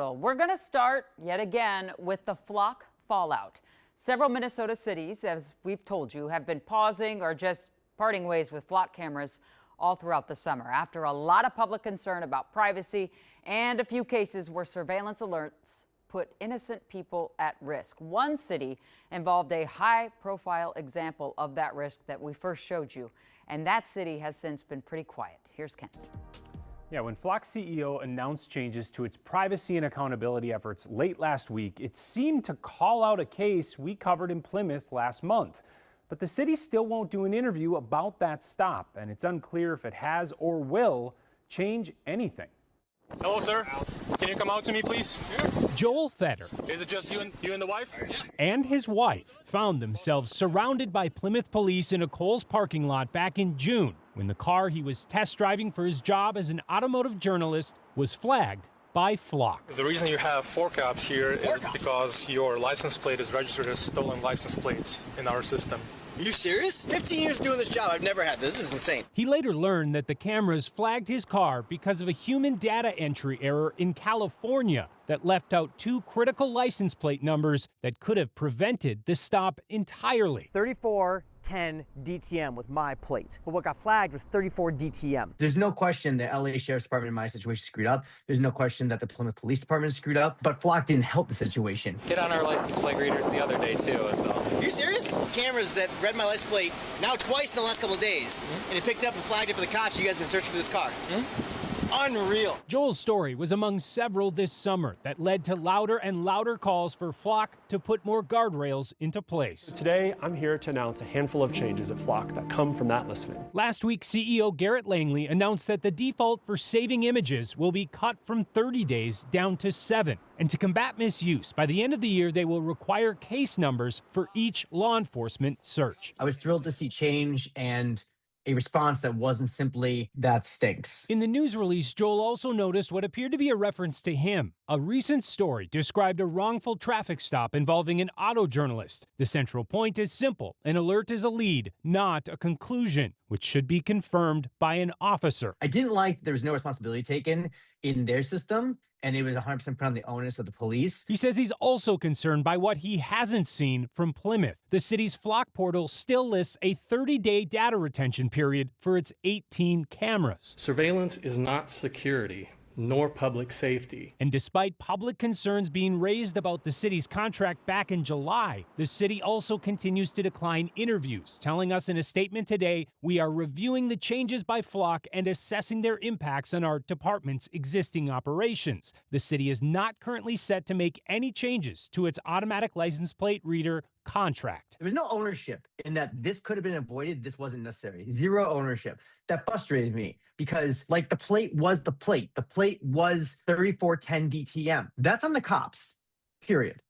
Well, we're going to start yet again with the flock fallout. Several Minnesota cities, as we've told you, have been pausing or just parting ways with flock cameras all throughout the summer after a lot of public concern about privacy and a few cases where surveillance alerts put innocent people at risk. One city involved a high-profile example of that risk that we first showed you, and that city has since been pretty quiet. Here's Kent. Yeah, when Flock CEO announced changes to its privacy and accountability efforts late last week, it seemed to call out a case we covered in Plymouth last month. But the city still won't do an interview about that stop, and it's unclear if it has or will change anything. Hello, sir. Can you come out to me, please? Joel Fetter. Is it just you and the wife? And his wife found themselves surrounded by Plymouth police in a Kohl's parking lot back in June when the car he was test driving for his job as an automotive journalist was flagged by Flock. The reason you have 4 cops here is because your license plate is registered as stolen license plates in our system. Are you serious? 15 years doing this job. I've never had this. This is insane. He later learned that the cameras flagged his car because of a human data entry error in California that left out 2 critical license plate numbers that could have prevented the stop entirely. 3410 DTM was my plate, but what got flagged was 34 DTM. There's no question the LA Sheriff's Department in my situation screwed up. There's no question that the Plymouth Police Department screwed up, but Flock didn't help the situation. Hit on our license plate readers the other day too. So. Are you serious? Cameras that read my license plate now twice in the last couple of days, and it picked up and flagged it for the cops. You guys been searching for this car. Unreal. Joel's story was among several this summer that led to louder and louder calls for Flock to put more guardrails into place. Today, I'm here to announce a handful of changes at Flock that come from that listening. Last week, CEO Garrett Langley announced that the default for saving images will be cut from 30 days down to 7. And to combat misuse, by the end of the year, they will require case numbers for each law enforcement search. I was thrilled to see change and a response that wasn't simply, that stinks. In the news release, Joel also noticed what appeared to be a reference to him. A recent story described a wrongful traffic stop involving an auto journalist. The central point is simple. An alert is a lead, not a conclusion, which should be confirmed by an officer. I didn't like there was no responsibility taken in their system, and it was 100% put on the onus of the police. He says he's also concerned by what he hasn't seen from Plymouth. The city's Flock portal still lists a 30-day data retention period for its 18 cameras. Surveillance is not security, nor public safety. And despite public concerns being raised about the city's contract back in July, the city also continues to decline interviews, telling us in a statement today, "We are reviewing the changes by Flock and assessing their impacts on our department's existing operations. The city is not currently set to make any changes to its automatic license plate reader contract." There was no ownership in that this could have been avoided. This wasn't necessary. Zero ownership. That frustrated me because, like, the plate was the plate. The plate was 3410 DTM. That's on the cops, period.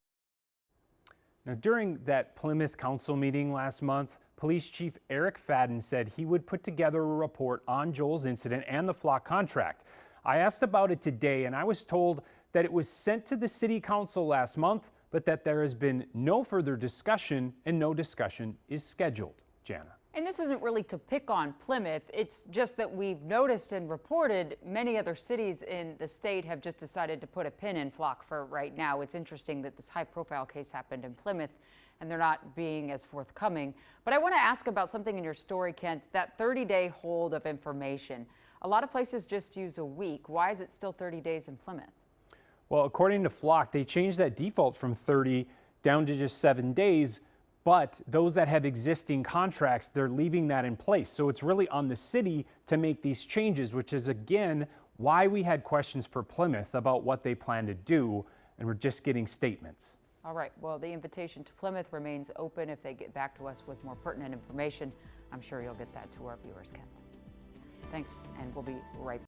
Now, during that Plymouth Council meeting last month, Police Chief Eric Fadden said he would put together a report on Joel's incident and the Flock contract. I asked about it today, and I was told that it was sent to the City Council last month, but that there has been no further discussion and no discussion is scheduled. Jana. And this isn't really to pick on Plymouth. It's just that we've noticed and reported many other cities in the state have just decided to put a pin in Flock for right now. It's interesting that this high-profile case happened in Plymouth and they're not being as forthcoming. But I want to ask about something in your story, Kent, that 30-day hold of information. A lot of places just use a week. Why is it still 30 days in Plymouth? Well, according to Flock, they changed that default from 30 down to just 7 days, but those that have existing contracts, they're leaving that in place. So it's really on the city to make these changes, which is, again, why we had questions for Plymouth about what they plan to do, and we're just getting statements. All right, well, the invitation to Plymouth remains open. If they get back to us with more pertinent information, I'm sure you'll get that to our viewers, Kent. Thanks, and we'll be right back.